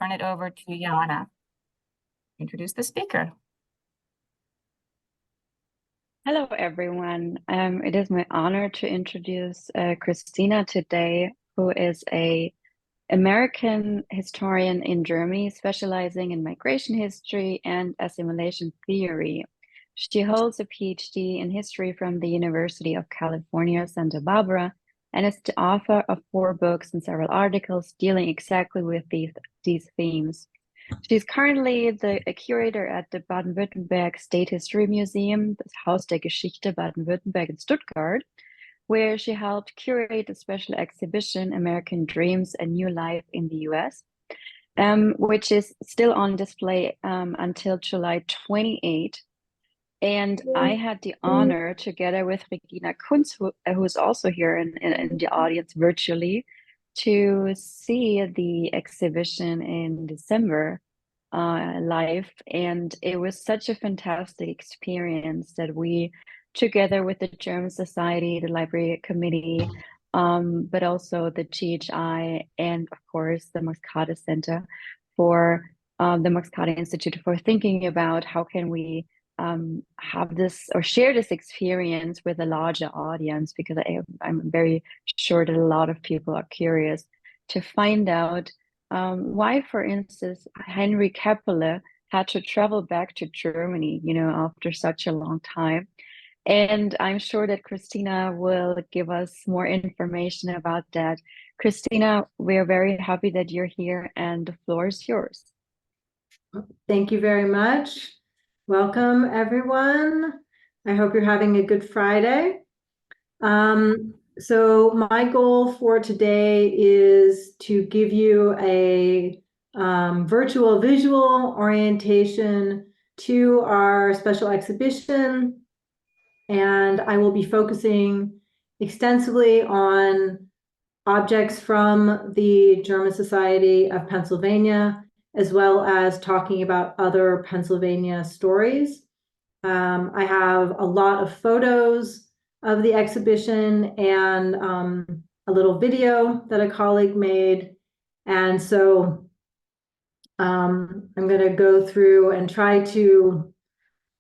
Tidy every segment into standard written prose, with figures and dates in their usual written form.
turn it over to Jana. Introduce the speaker. Hello, everyone. It is my honor to introduce Christina today, who is an American historian in Germany, specializing in migration history and assimilation theory. She holds a Ph.D. in history from the University of California, Santa Barbara, and is the author of 4 books and several articles dealing exactly with these themes. She's currently a curator at the Baden-Württemberg State History Museum, the Haus der Geschichte Baden-Württemberg in Stuttgart, where she helped curate the special exhibition American Dreams: A New Life in the US, which is still on display until July 28. And I had the honor, together with Regina Kunz, who is also here in the audience virtually, to see the exhibition in December live. And it was such a fantastic experience that we, together with the German Society, the Library Committee, but also the GHI, and of course the Max Kade Center for the Max Kade Institute, for thinking about how can we have this or share this experience with a larger audience, because I'm very sure that a lot of people are curious to find out why, for instance, Henry Kepler had to travel back to Germany, after such a long time. And I'm sure that Christina will give us more information about that. Christina, we're very happy that you're here, and the floor is yours. Thank you very much. Welcome, everyone. I hope you're having a good Friday. So my goal for today is to give you a virtual visual orientation to our special exhibition, and I will be focusing extensively on objects from the German Society of Pennsylvania, as well as talking about other Pennsylvania stories. I have a lot of photos of the exhibition and a little video that a colleague made. And so I'm going to go through and try to,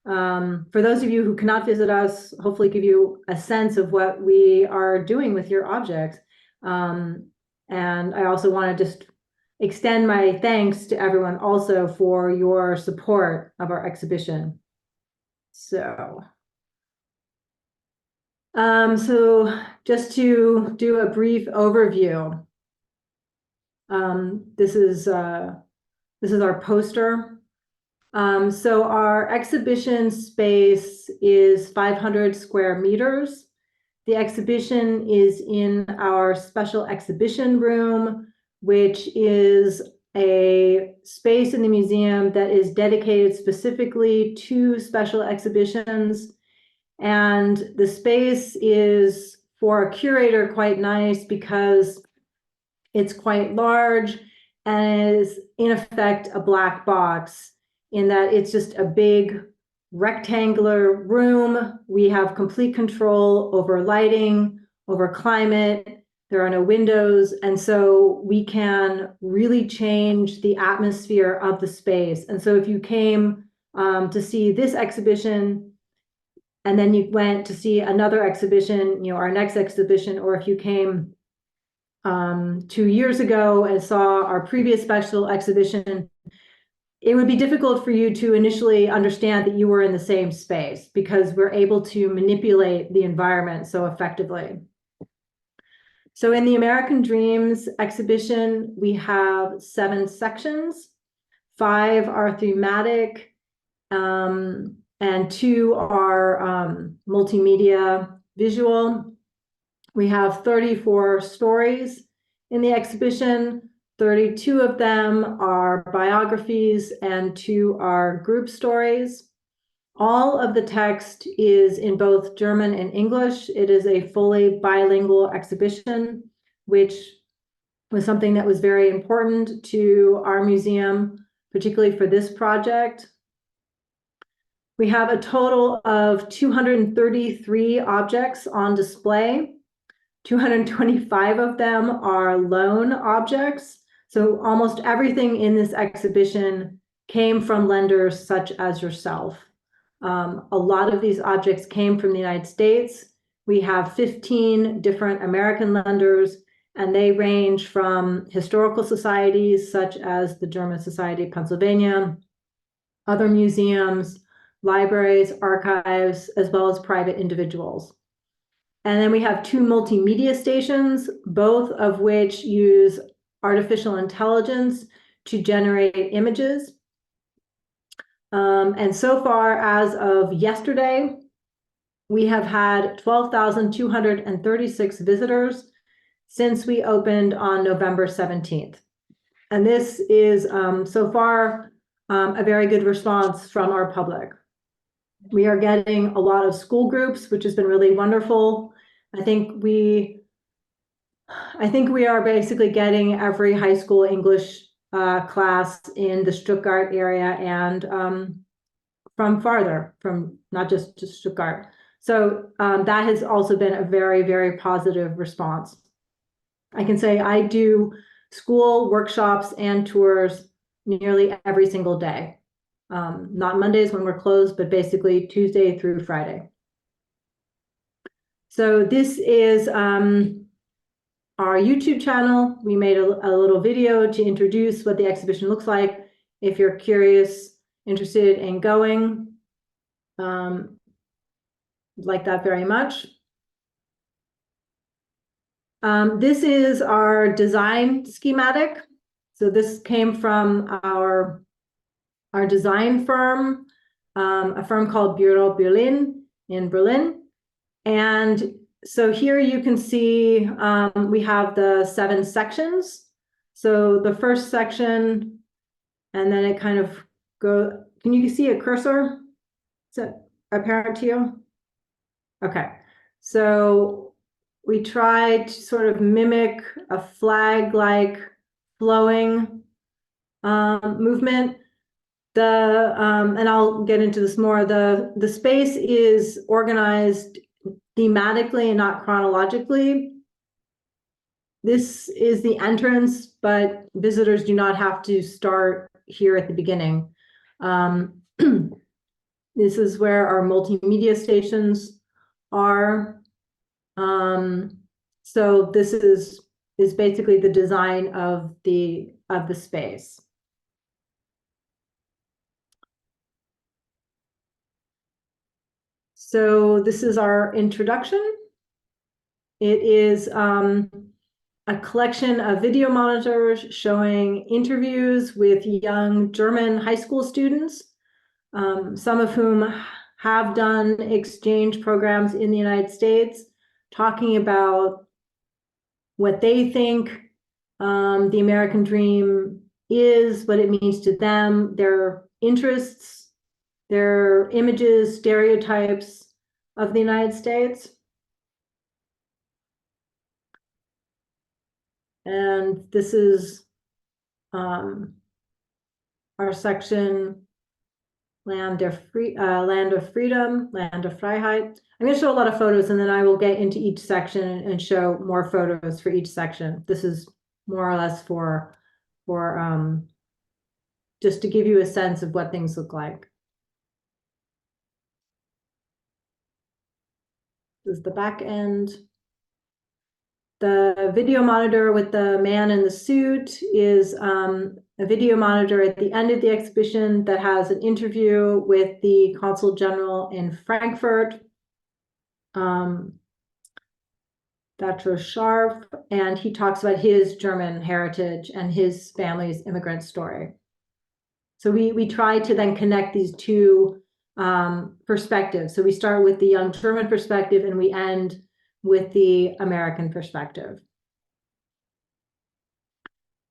for those of you who cannot visit us, hopefully give you a sense of what we are doing with your objects. And I also want to just extend my thanks to everyone also for your support of our exhibition. So just to do a brief overview, this is our poster. So our exhibition space is 500 square meters. The exhibition is in our special exhibition room, which is a space in the museum that is dedicated specifically to special exhibitions. And the space is, for a curator, quite nice because it's quite large and is in effect a black box, in that it's just a big rectangular room. We have complete control over lighting, over climate. There are no windows, and so we can really change the atmosphere of the space. And so if you came to see this exhibition, and then you went to see another exhibition, our next exhibition, or if you came 2 years ago and saw our previous special exhibition, it would be difficult for you to initially understand that you were in the same space, because we're able to manipulate the environment so effectively. So in the American Dreams exhibition, we have 7 sections. 5 are thematic, and 2 are multimedia visual. We have 34 stories in the exhibition. 32 of them are biographies and 2 are group stories. All of the text is in both German and English. It is a fully bilingual exhibition, which was something that was very important to our museum, particularly for this project. We have a total of 233 objects on display. 225 of them are lone objects. So almost everything in this exhibition came from lenders such as yourself. A lot of these objects came from the United States. We have 15 different American lenders, and they range from historical societies such as the German Society of Pennsylvania, other museums, libraries, archives, as well as private individuals. And then we have 2 multimedia stations, both of which use artificial intelligence to generate images. And so far, as of yesterday, we have had 12,236 visitors since we opened on November 17th. And this is so far a very good response from our public. We are getting a lot of school groups, which has been really wonderful. I think we are basically getting every high school English class in the Stuttgart area and from farther, from not just to Stuttgart. So that has also been a very, very positive response. I can say I do school workshops and tours nearly every single day. Not Mondays when we're closed, but basically Tuesday through Friday. So this is our YouTube channel. We made a little video to introduce what the exhibition looks like. If you're curious, interested in going, like that very much. This is our design schematic. So this came from our design firm, a firm called Bureau Berlin in Berlin. And so here you can see we have the 7 sections. So the first section, and then it kind of go. Can you see a cursor? Is that apparent to you? Okay. So we tried to sort of mimic a flag-like flowing movement. And I'll get into this more. The space is organized thematically and not chronologically. This is the entrance, but visitors do not have to start here at the beginning. This is where our multimedia stations are. So this is basically the design of the space. So this is our introduction. It is a collection of video monitors showing interviews with young German high school students, some of whom have done exchange programs in the United States, talking about what they think the American dream is, what it means to them, their interests, their images, stereotypes of the United States. And this is our section, land of freedom, land of Freiheit. I'm going to show a lot of photos, and then I will get into each section and show more photos for each section. This is more or less for just to give you a sense of what things look like. This is the back end. The video monitor with the man in the suit is a video monitor at the end of the exhibition that has an interview with the Consul General in Frankfurt, Dr. Scharf, and he talks about his German heritage and his family's immigrant story. So we try to then connect these 2 perspectives. So we start with the young German perspective and we end with the American perspective.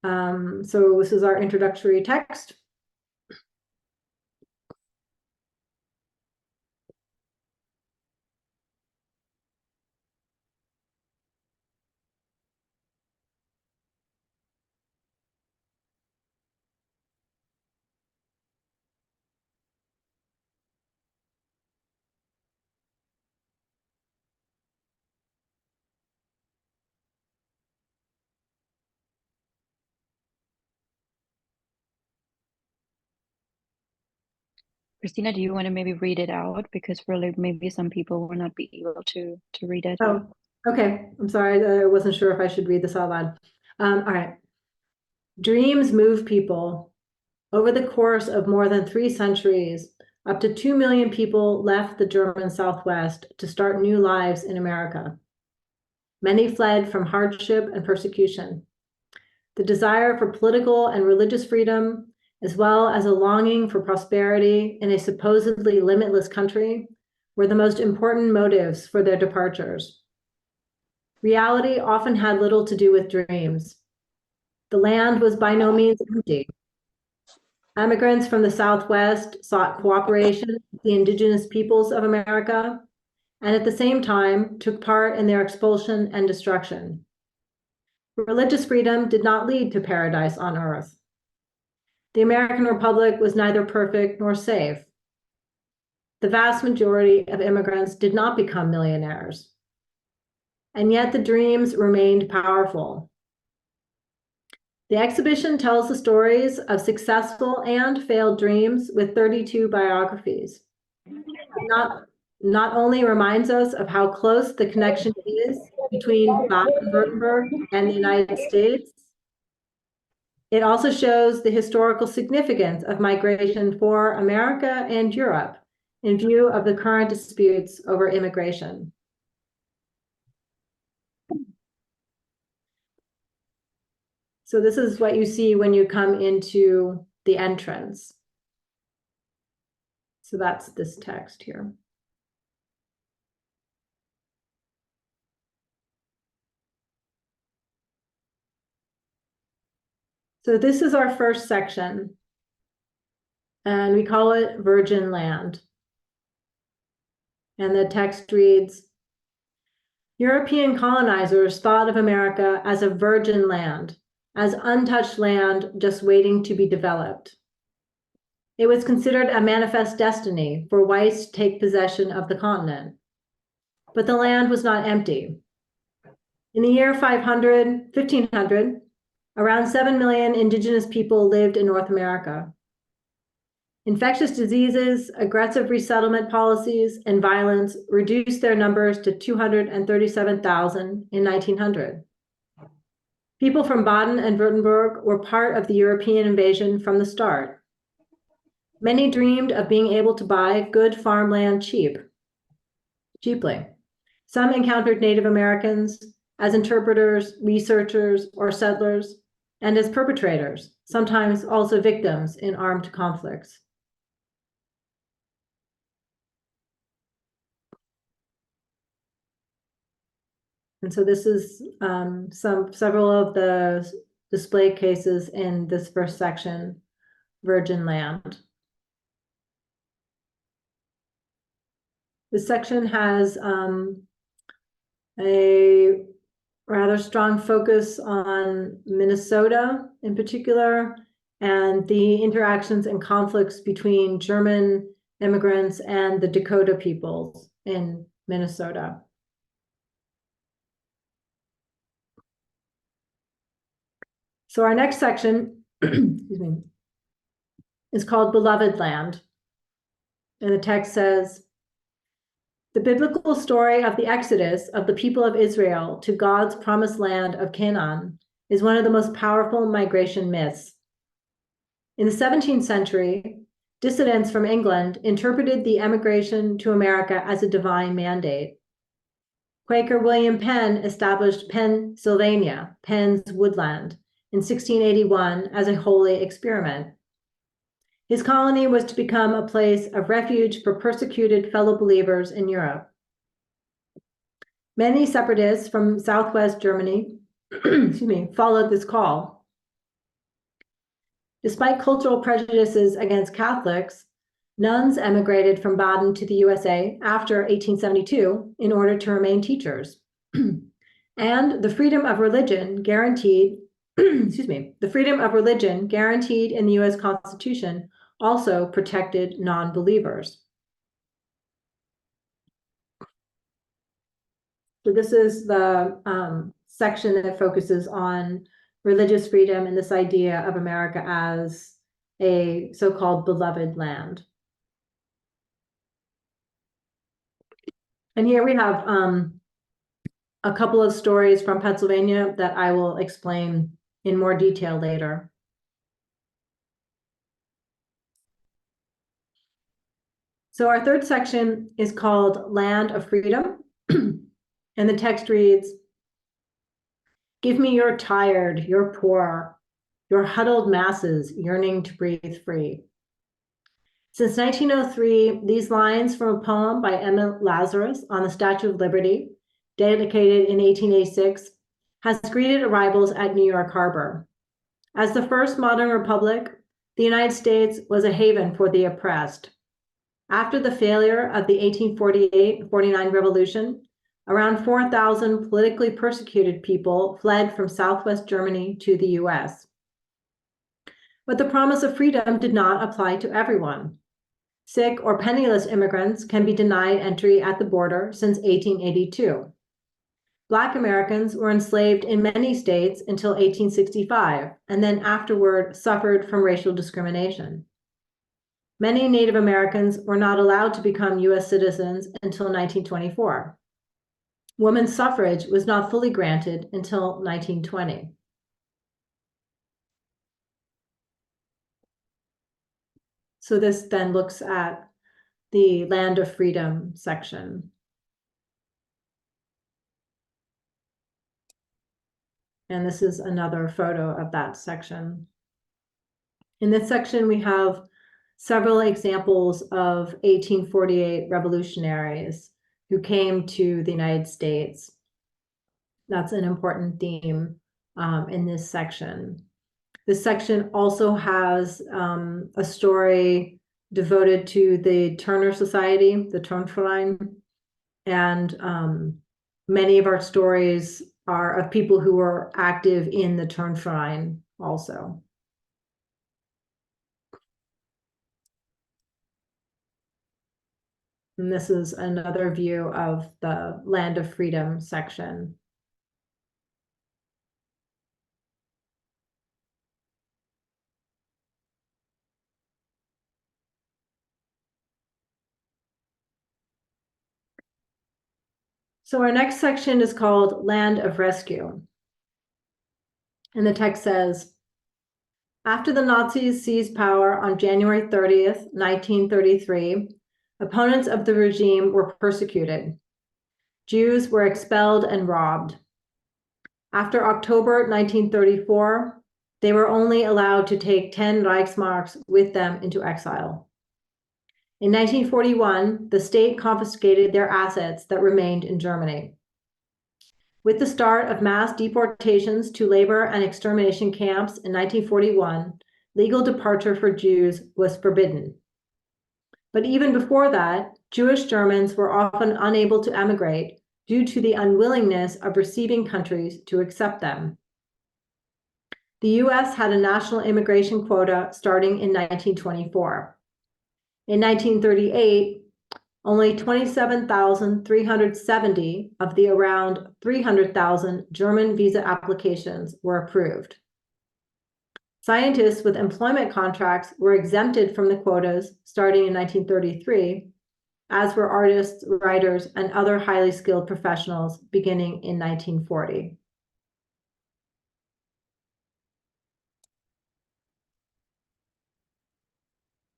So this is our introductory text. Christina, do you want to maybe read it out? Because really, maybe some people will not be able to read it. Oh, okay. I'm sorry. I wasn't sure if I should read this out loud. All right. Dreams move people. Over the course of more than 3 centuries, up to 2 million people left the German Southwest to start new lives in America. Many fled from hardship and persecution. The desire for political and religious freedom, as well as a longing for prosperity in a supposedly limitless country, were the most important motives for their departures. Reality often had little to do with dreams. The land was by no means empty. Immigrants from the Southwest sought cooperation with the indigenous peoples of America, and at the same time took part in their expulsion and destruction. Religious freedom did not lead to paradise on earth. The American Republic was neither perfect nor safe. The vast majority of immigrants did not become millionaires. And yet the dreams remained powerful. The exhibition tells the stories of successful and failed dreams with 32 biographies. Not only reminds us of how close the connection is between Baden-Württemberg and the United States, it also shows the historical significance of migration for America and Europe in view of the current disputes over immigration. So this is what you see when you come into the entrance. So that's this text here. So this is our first section, and we call it Virgin Land. And the text reads, European colonizers thought of America as a virgin land, as untouched land just waiting to be developed. It was considered a manifest destiny for whites to take possession of the continent. But the land was not empty. In the year 1500, around 7 million indigenous people lived in North America. Infectious diseases, aggressive resettlement policies, and violence reduced their numbers to 237,000 in 1900. People from Baden and Württemberg were part of the European invasion from the start. Many dreamed of being able to buy good farmland cheaply. Some encountered Native Americans as interpreters, researchers, or settlers, and as perpetrators, sometimes also victims in armed conflicts. And so this is several of the display cases in this first section, Virgin Land. This section has a rather strong focus on Minnesota in particular, and the interactions and conflicts between German immigrants and the Dakota peoples in Minnesota. So our next section, excuse me, is called Beloved Land. And the text says, the biblical story of the exodus of the people of Israel to God's promised land of Canaan is one of the most powerful migration myths. In the 17th century, dissidents from England interpreted the emigration to America as a divine mandate. Quaker William Penn established Pennsylvania, Penn's Woodland, in 1681 as a holy experiment. His colony was to become a place of refuge for persecuted fellow believers in Europe. Many separatists from Southwest Germany followed this call. Despite cultural prejudices against Catholics, nuns emigrated from Baden to the USA after 1872 in order to remain teachers. And the freedom of religion guaranteed the freedom of religion guaranteed in the US Constitution also protected non-believers. So this is the section that focuses on religious freedom and this idea of America as a so-called beloved land. And here we have a couple of stories from Pennsylvania that I will explain in more detail later. So our third section is called Land of Freedom. And the text reads, "Give me your tired, your poor, your huddled masses yearning to breathe free." Since 1903, these lines from a poem by Emma Lazarus on the Statue of Liberty, dedicated in 1886, has greeted arrivals at New York Harbor. As the first modern republic, the United States was a haven for the oppressed. After the failure of the 1848-49 revolution, around 4,000 politically persecuted people fled from Southwest Germany to the US. But the promise of freedom did not apply to everyone. Sick or penniless immigrants can be denied entry at the border since 1882. Black Americans were enslaved in many states until 1865, and then afterward suffered from racial discrimination. Many Native Americans were not allowed to become US citizens until 1924. Women's suffrage was not fully granted until 1920. So this then looks at the Land of Freedom section. And this is another photo of that section. In this section, we have several examples of 1848 revolutionaries who came to the United States. That's an important theme in this section. This section also has a story devoted to the Turner Society, the Turnverein, and many of our stories are of people who were active in the Turnverein also. And this is another view of the Land of Freedom section. So our next section is called Land of Rescue. And the text says, after the Nazis seized power on January 30th, 1933, opponents of the regime were persecuted. Jews were expelled and robbed. After October 1934, they were only allowed to take 10 Reichsmarks with them into exile. In 1941, the state confiscated their assets that remained in Germany. With the start of mass deportations to labor and extermination camps in 1941, legal departure for Jews was forbidden. But even before that, Jewish Germans were often unable to emigrate due to the unwillingness of receiving countries to accept them. The US had a national immigration quota starting in 1924. In 1938, only 27,370 of the around 300,000 German visa applications were approved. Scientists with employment contracts were exempted from the quotas starting in 1933, as were artists, writers, and other highly skilled professionals beginning in 1940.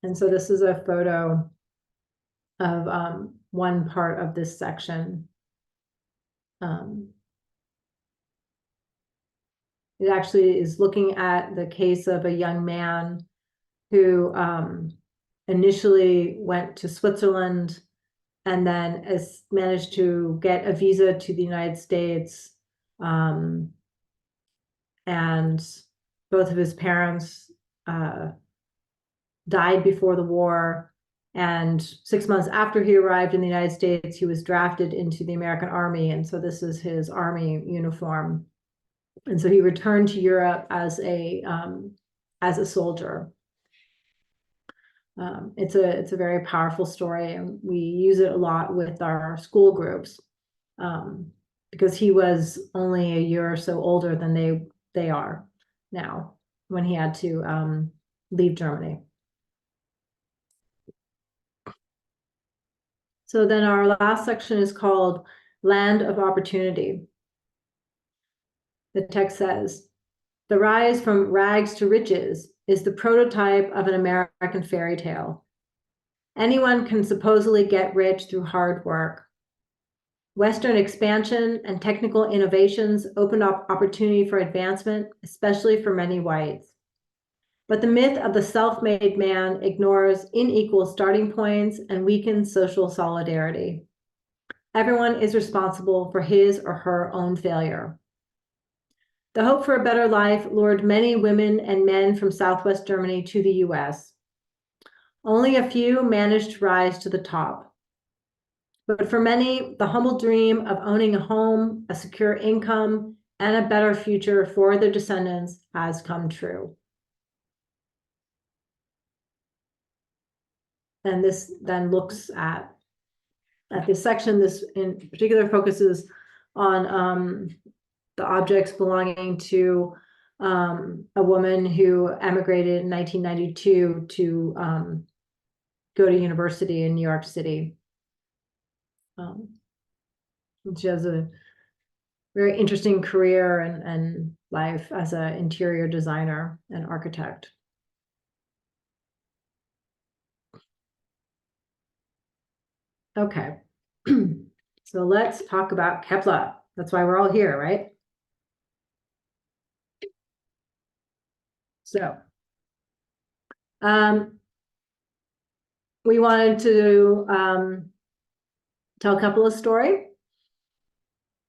And so this is a photo of one part of this section. It actually is looking at the case of a young man who initially went to Switzerland and then has managed to get a visa to the United States. And both of his parents died before the war. And 6 months after he arrived in the United States, he was drafted into the American Army. And so this is his Army uniform. And so he returned to Europe as a soldier. It's a very powerful story, and we use it a lot with our school groups because he was only a year or so older than they are now when he had to leave Germany. So then our last section is called Land of Opportunity. The text says, "The rise from rags to riches is the prototype of an American fairy tale. Anyone can supposedly get rich through hard work. Western expansion and technical innovations opened up opportunity for advancement, especially for many whites. But the myth of the self-made man ignores unequal starting points and weakens social solidarity. Everyone is responsible for his or her own failure. The hope for a better life lured many women and men from Southwest Germany to the US. Only a few managed to rise to the top. But for many, the humble dream of owning a home, a secure income, and a better future for their descendants has come true." And this then looks at this section. This in particular focuses on the objects belonging to a woman who emigrated in 1992 to go to university in New York City. She has a very interesting career and life as an interior designer and architect. Okay, so let's talk about Kepler. That's why we're all here, right? So, we wanted to tell Kepler's story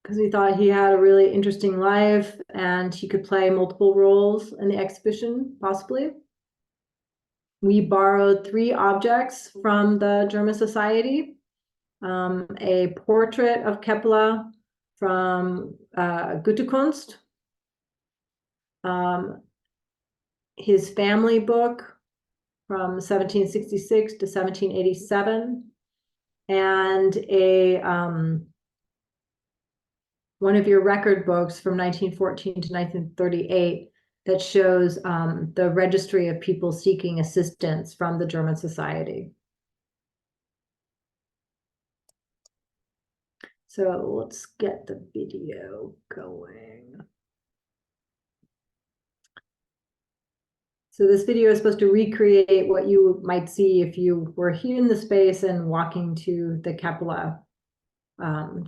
because we thought he had a really interesting life and he could play multiple roles in the exhibition, possibly. We borrowed 3 objects from the German Society. A portrait of Kepler from Goethe Kunst, his family book from 1766 to 1787, and a one of your record books from 1914 to 1938 that shows the registry of people seeking assistance from the German Society. So let's get the video going. So this video is supposed to recreate what you might see if you were here in the space and walking to the Kepler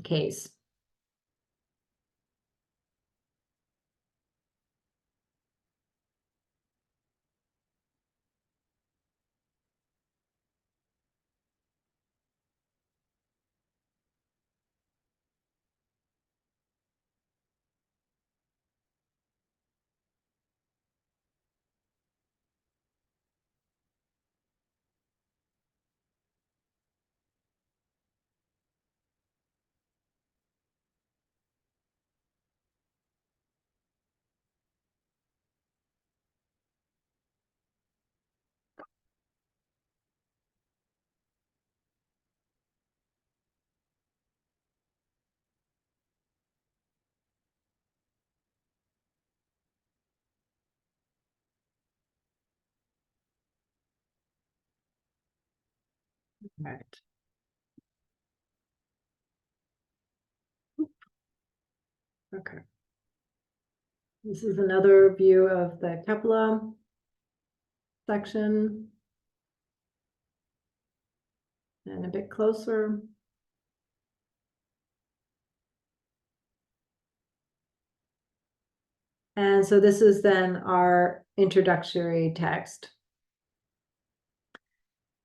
case. Right. Okay. This is another view of the Kepler section. And a bit closer. And so this is then our introductory text.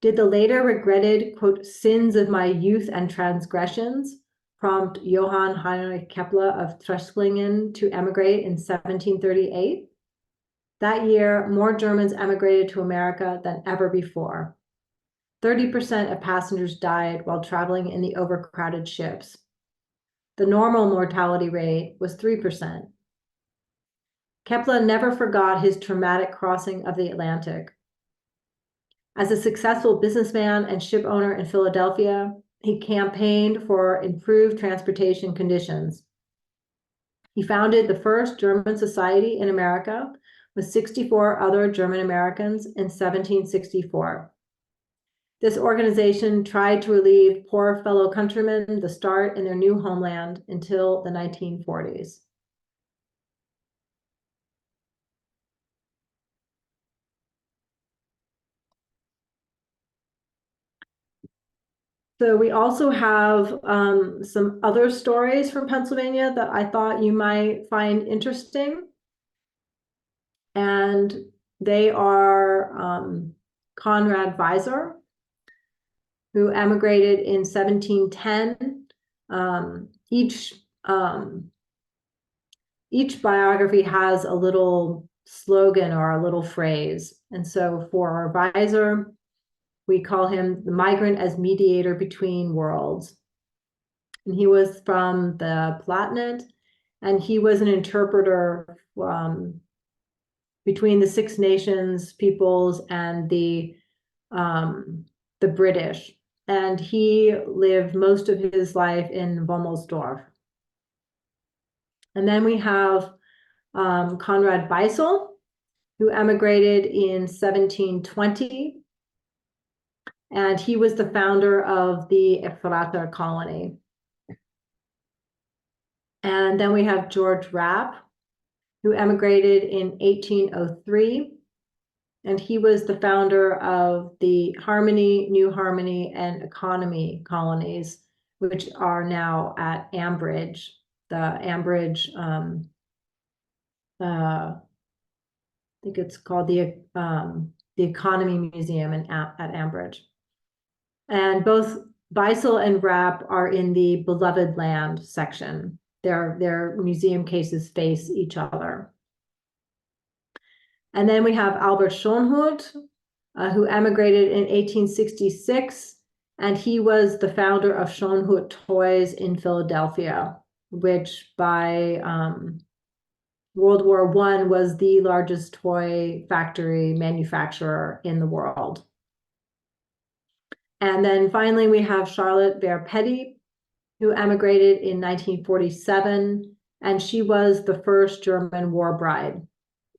Did the later regretted, quote, sins of my youth and transgressions prompt Johann Heinrich Kepler of Tröstlingen to emigrate in 1738? That year, more Germans emigrated to America than ever before. 30% of passengers died while traveling in the overcrowded ships. The normal mortality rate was 3%. Kepler never forgot his traumatic crossing of the Atlantic. As a successful businessman and ship owner in Philadelphia, he campaigned for improved transportation conditions. He founded the first German society in America with 64 other German Americans in 1764. This organization tried to relieve poor fellow countrymen the start in their new homeland until the 1940s. So we also have some other stories from Pennsylvania that I thought you might find interesting. And they are Conrad Weiser, who emigrated in 1710. Each biography has a little slogan or a little phrase. And so for Weiser, we call him the migrant as mediator between worlds. And he was from the Palatinate, and he was an interpreter between the Six Nations peoples and the British. And he lived most of his life in Wommelsdorf. And then we have Conrad Beissel, who emigrated in 1720. And he was the founder of the Ephrata colony. And then we have George Rapp, who emigrated in 1803. And he was the founder of the Harmony, New Harmony, and Economy colonies, which are now at Ambridge. The Ambridge, I think it's called the Economy Museum at Ambridge. And both Beissel and Rapp are in the Beloved Land section. Their museum cases face each other. And then we have Albert Schonhut, who emigrated in 1866, and he was the founder of Schonhut Toys in Philadelphia, which by World War I was the largest toy factory manufacturer in the world. And then finally, we have Charlotte Verpetti, who emigrated in 1947, and she was the first German war bride.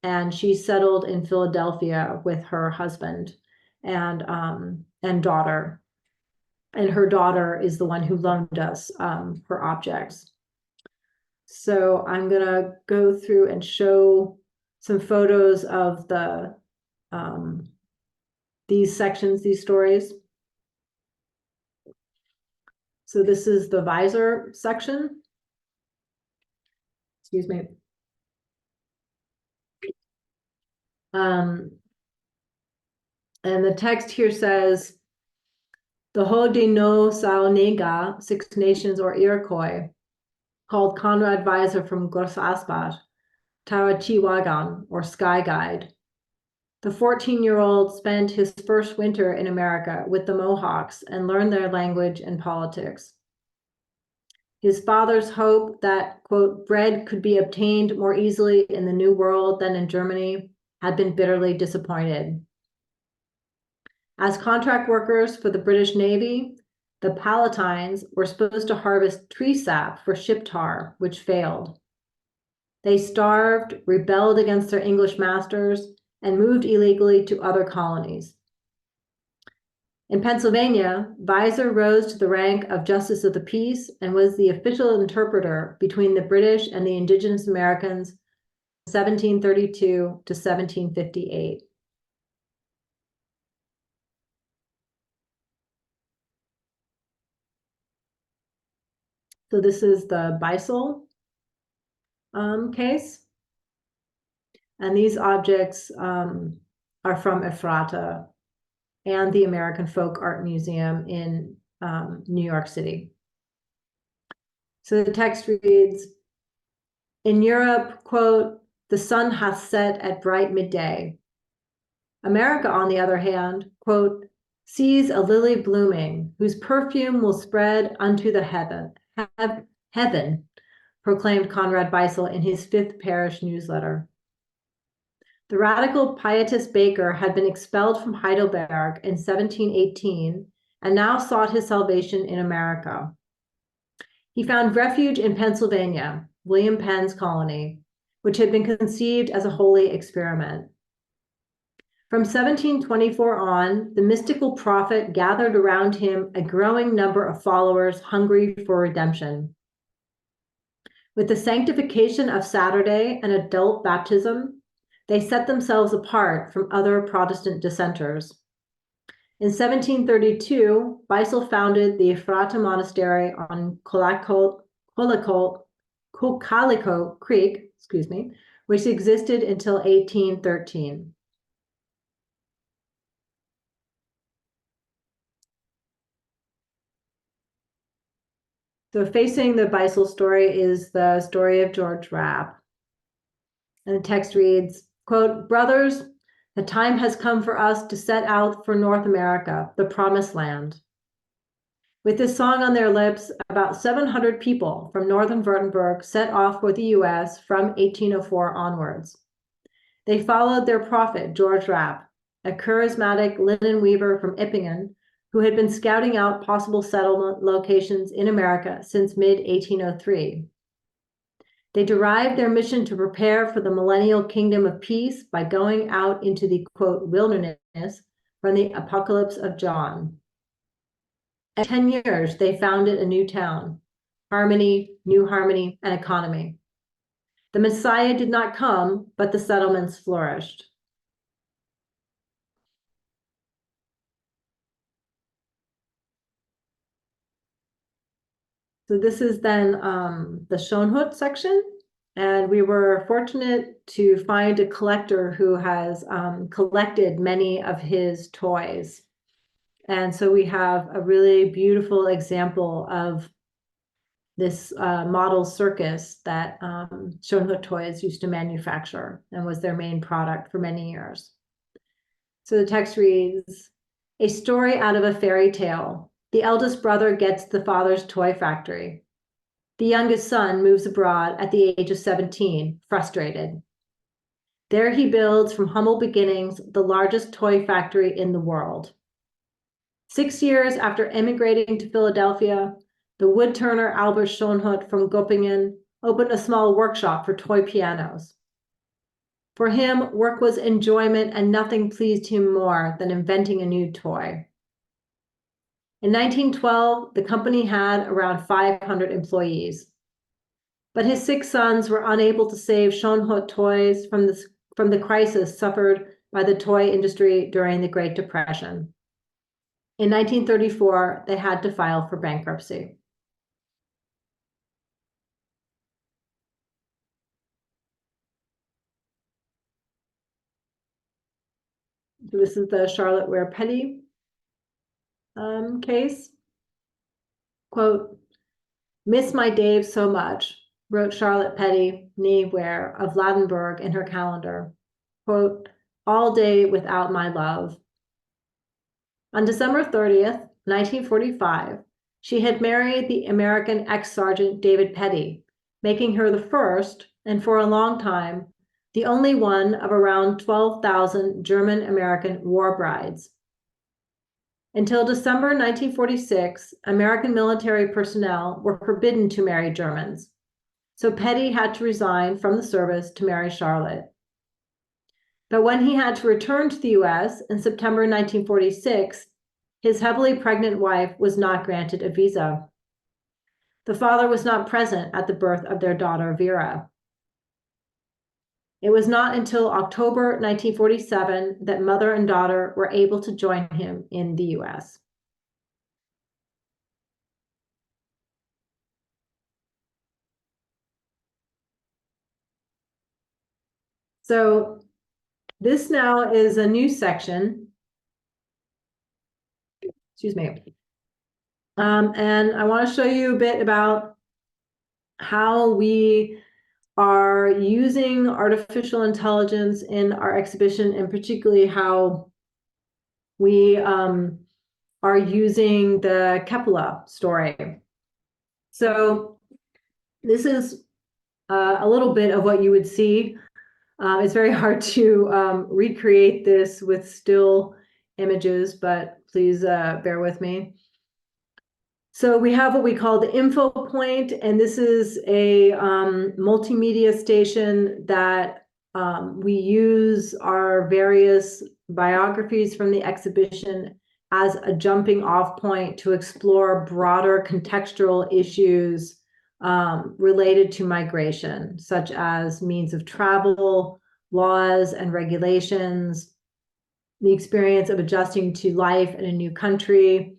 And she settled in Philadelphia with her husband and daughter. And her daughter is the one who loaned us her objects. So I'm gonna go through and show some photos of the these sections, these stories. So this is the Weiser section. Excuse me. And the text here says, the Haudenosaunee, Six Nations or Iroquois, called Conrad Weiser from Gross Asbat, Tawachiwagan, or Sky Guide. The 14-year-old spent his first winter in America with the Mohawks and learned their language and politics. His father's hope that, quote, bread could be obtained more easily in the New World than in Germany had been bitterly disappointed. As contract workers for the British Navy, the Palatines were supposed to harvest tree sap for ship tar, which failed. They starved, rebelled against their English masters, and moved illegally to other colonies. In Pennsylvania, Weiser rose to the rank of Justice of the Peace and was the official interpreter between the British and the indigenous Americans from 1732 to 1758. So this is the Beissel case. And these objects are from Ephrata and the American Folk Art Museum in New York City. So the text reads, in Europe, quote, the sun hath set at bright midday. America, on the other hand, quote, sees a lily blooming, whose perfume will spread unto the heaven, proclaimed Conrad Beissel in his 5th parish newsletter. The radical pietist baker had been expelled from Heidelberg in 1718 and now sought his salvation in America. He found refuge in Pennsylvania, William Penn's colony, which had been conceived as a holy experiment. From 1724 on, the mystical prophet gathered around him a growing number of followers hungry for redemption. With the sanctification of Saturday and adult baptism, they set themselves apart from other Protestant dissenters. In 1732, Beisel founded the Ephrata Monastery on Calico Creek, which existed until 1813. So facing the Beisel story is the story of George Rapp. And the text reads, quote, "Brothers, the time has come for us to set out for North America, the promised land." With this song on their lips, about 700 people from northern Württemberg set off for the US from 1804 onwards. They followed their prophet, George Rapp, a charismatic linen weaver from Ippingen, who had been scouting out possible settlement locations in America since mid-1803. They derived their mission to prepare for the millennial kingdom of peace by going out into the, quote, wilderness from the Apocalypse of John. In 10 years, they founded a new town, harmony, new harmony, and economy. The Messiah did not come, but the settlements flourished. So this is then the Schoenhut section. And we were fortunate to find a collector who has collected many of his toys. And so we have a really beautiful example of this model circus that Schoenhut Toys used to manufacture and was their main product for many years. So the text reads, "A story out of a fairy tale. The eldest brother gets the father's toy factory. The youngest son moves abroad at the age of 17, frustrated. There he builds from humble beginnings the largest toy factory in the world. 6 years after emigrating to Philadelphia, the woodturner Albert Schoenhut from Göppingen opened a small workshop for toy pianos. For him, work was enjoyment and nothing pleased him more than inventing a new toy. In 1912, the company had around 500 employees. But his 6 sons were unable to save Schoenhut toys from the crisis suffered by the toy industry during the Great Depression. In 1934, they had to file for bankruptcy." So this is the Charlotte Ware Petty case. Quote, "Miss my Dave so much," wrote Charlotte Petty, née Ware of Ladenburg in her calendar. Quote, "all day without my love." On December 30th, 1945, she had married the American ex-sergeant David Petty, making her the first, and for a long time, the only one of around 12,000 German-American war brides. Until December 1946, American military personnel were forbidden to marry Germans, so Petty had to resign from the service to marry Charlotte. But when he had to return to the US in September 1946, his heavily pregnant wife was not granted a visa. The father was not present at the birth of their daughter, Vera. It was not until October 1947 that mother and daughter were able to join him in the US. So this now is a new section. Excuse me. And I want to show you a bit about how we are using artificial intelligence in our exhibition, and particularly how we are using the Kepler story. So this is a little bit of what you would see. It's very hard to recreate this with still images, but please bear with me. So we have what we call the info point, and this is a multimedia station that we use our various biographies from the exhibition as a jumping off point to explore broader contextual issues related to migration, such as means of travel, laws and regulations, the experience of adjusting to life in a new country.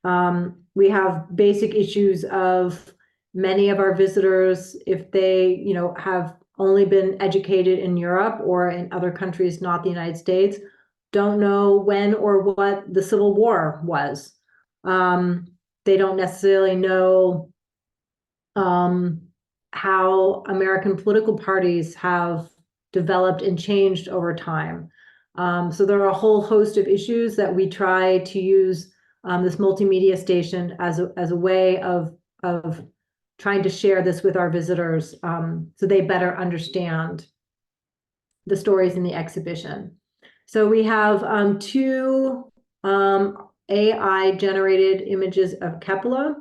We have basic issues of many of our visitors, if they, have only been educated in Europe or in other countries, not the United States, don't know when or what the Civil War was. They don't necessarily know how American political parties have developed and changed over time. So there are a whole host of issues that we try to use this multimedia station as a way of trying to share this with our visitors so they better understand the stories in the exhibition. So we have two AI-generated images of Kepler.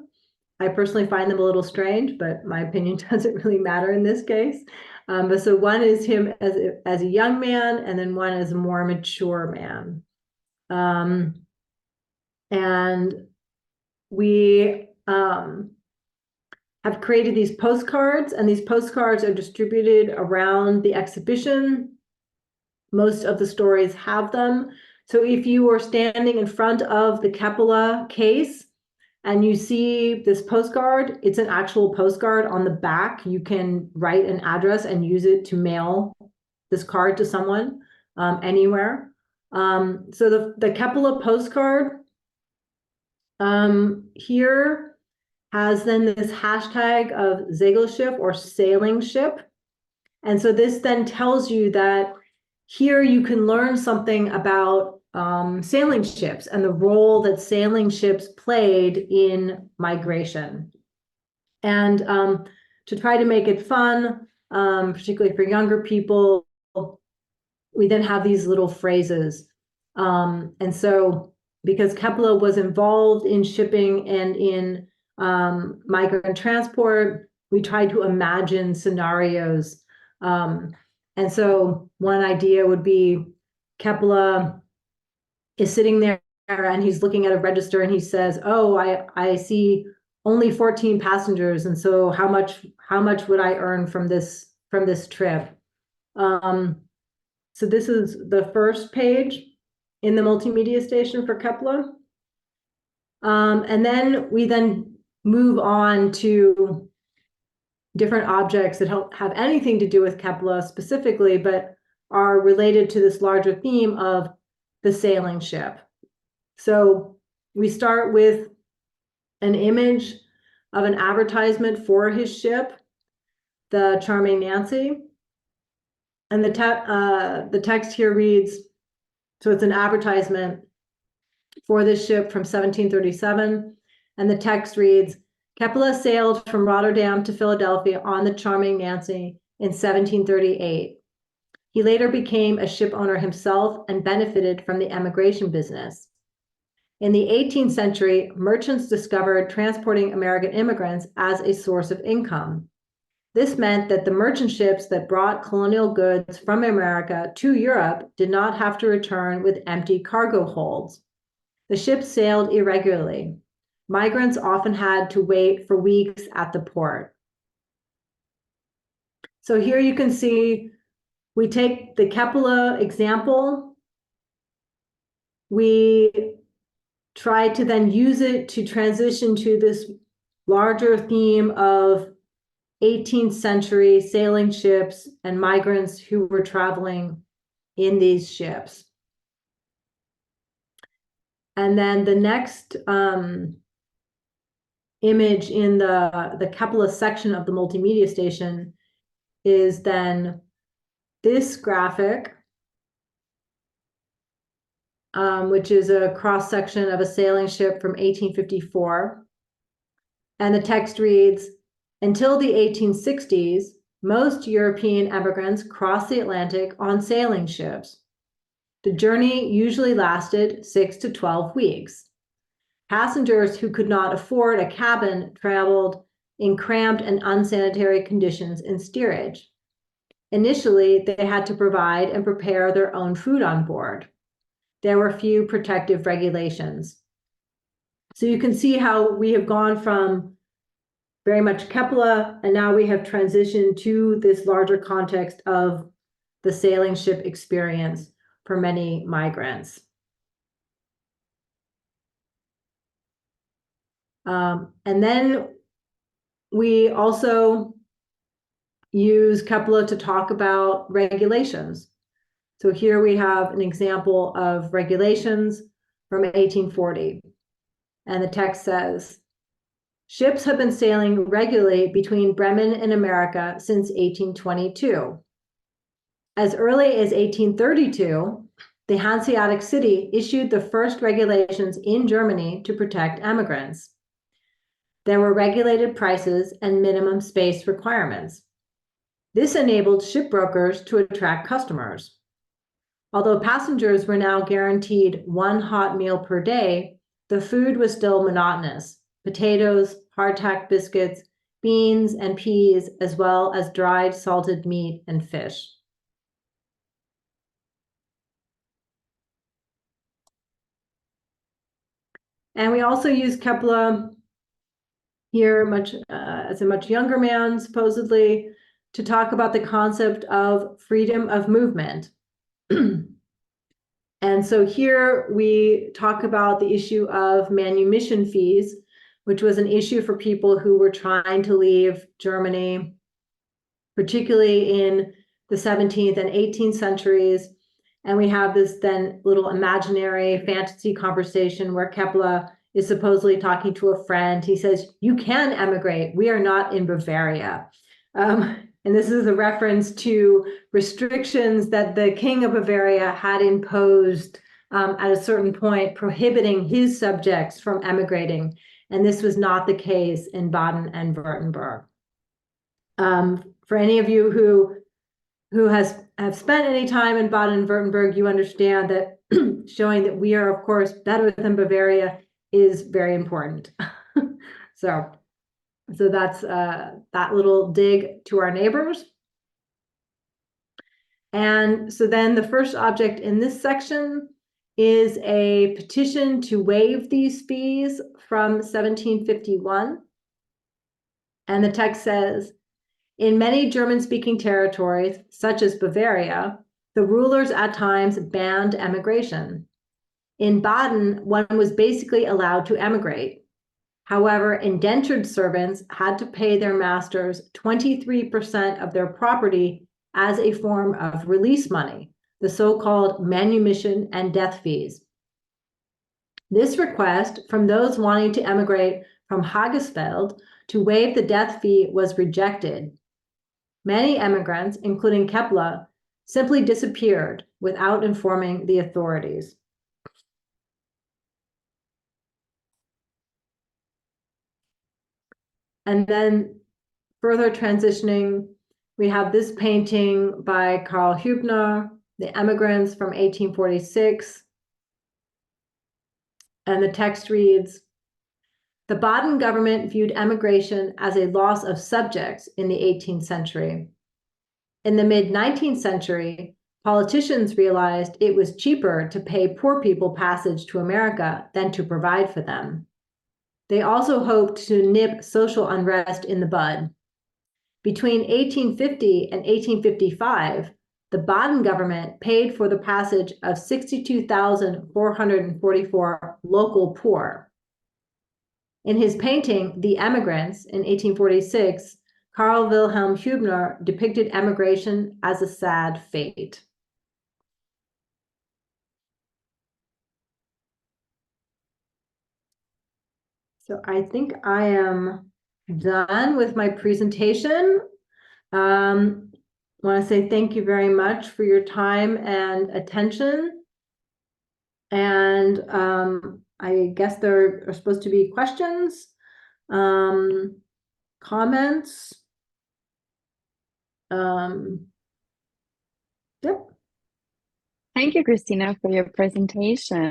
I personally find them a little strange, but my opinion doesn't really matter in this case. But so one is him as a young man, and then one is a more mature man. And we have created these postcards, and these postcards are distributed around the exhibition. Most of the stories have them. So if you are standing in front of the Kepler case and you see this postcard, it's an actual postcard. On the back, you can write an address and use it to mail this card to someone anywhere. So the Kepler postcard here has then this hashtag of Segelschiff or sailing ship. And so this then tells you that here you can learn something about sailing ships and the role that sailing ships played in migration. And to try to make it fun, particularly for younger people, we then have these little phrases. And so because Kepler was involved in shipping and in migrant transport, we tried to imagine scenarios. And so one idea would be Kepler is sitting there and he's looking at a register and he says, oh, I see only 14 passengers. And so how much would I earn from this trip? So this is the first page in the multimedia station for Kepler. And then we move on to different objects that don't have anything to do with Kepler specifically, but are related to this larger theme of the sailing ship. So we start with an image of an advertisement for his ship, the Charming Nancy. And the text here reads, so it's an advertisement for this ship from 1737. And the text reads, Kepler sailed from Rotterdam to Philadelphia on the Charming Nancy in 1738. He later became a ship owner himself and benefited from the emigration business. In the 18th century, merchants discovered transporting American immigrants as a source of income. This meant that the merchant ships that brought colonial goods from America to Europe did not have to return with empty cargo holds. The ships sailed irregularly. Migrants often had to wait for weeks at the port. So here you can see we take the Kepler example. We try to then use it to transition to this larger theme of 18th century sailing ships and migrants who were traveling in these ships. And then the next image in the Kepler section of the multimedia station is then this graphic, which is a cross-section of a sailing ship from 1854. And the text reads, until the 1860s, most European emigrants crossed the Atlantic on sailing ships. The journey usually lasted 6 to 12 weeks. Passengers who could not afford a cabin traveled in cramped and unsanitary conditions in steerage. Initially, they had to provide and prepare their own food on board. there were few protective regulations. So you can see how we have gone from very much Kepler, and now we have transitioned to this larger context of the sailing ship experience for many migrants. And then we also use Kepler to talk about regulations. So here we have an example of regulations from 1840. And the text says, ships have been sailing regularly between Bremen and America since 1822. As early as 1832, the Hanseatic city issued the first regulations in Germany to protect emigrants. There were regulated prices and minimum space requirements. This enabled shipbrokers to attract customers. Although passengers were now guaranteed one hot meal per day, the food was still monotonous: potatoes, hardtack biscuits, beans and peas, as well as dried salted meat and fish. And we also use Kepler here as a much younger man, supposedly, to talk about the concept of freedom of movement. And so here we talk about the issue of manumission fees, which was an issue for people who were trying to leave Germany, particularly in the 17th and 18th centuries. And we have this then little imaginary fantasy conversation where Kepler is supposedly talking to a friend. He says, "You can emigrate. We are not in Bavaria." And this is a reference to restrictions that the King of Bavaria had imposed at a certain point, prohibiting his subjects from emigrating. And this was not the case in Baden and Württemberg. For any of you who have spent any time in Baden and Württemberg, you understand that showing that we are, of course, better than Bavaria is very important. So that's that little dig to our neighbors. And so then the first object in this section is a petition to waive these fees from 1751. And the text says, in many German-speaking territories, such as Bavaria, the rulers at times banned emigration. In Baden, one was basically allowed to emigrate. However, indentured servants had to pay their masters 23% of their property as a form of release money, the so-called manumission and death fees. This request from those wanting to emigrate from Hagesfeld to waive the death fee was rejected. Many emigrants, including Kepler, simply disappeared without informing the authorities. And then further transitioning, we have this painting by Karl Hübner, The Emigrants from 1846. And the text reads, the Baden government viewed emigration as a loss of subjects in the 18th century. In the mid-19th century, politicians realized it was cheaper to pay poor people passage to America than to provide for them. They also hoped to nip social unrest in the bud. Between 1850 and 1855, the Baden government paid for the passage of 62,444 local poor. In his painting, The Emigrants, in 1846, Karl Wilhelm Hübner depicted emigration as a sad fate. So I think I am done with my presentation. I want to say thank you very much for your time and attention. And I guess there are supposed to be questions, comments. Yep. Thank you, Christina, for your presentation.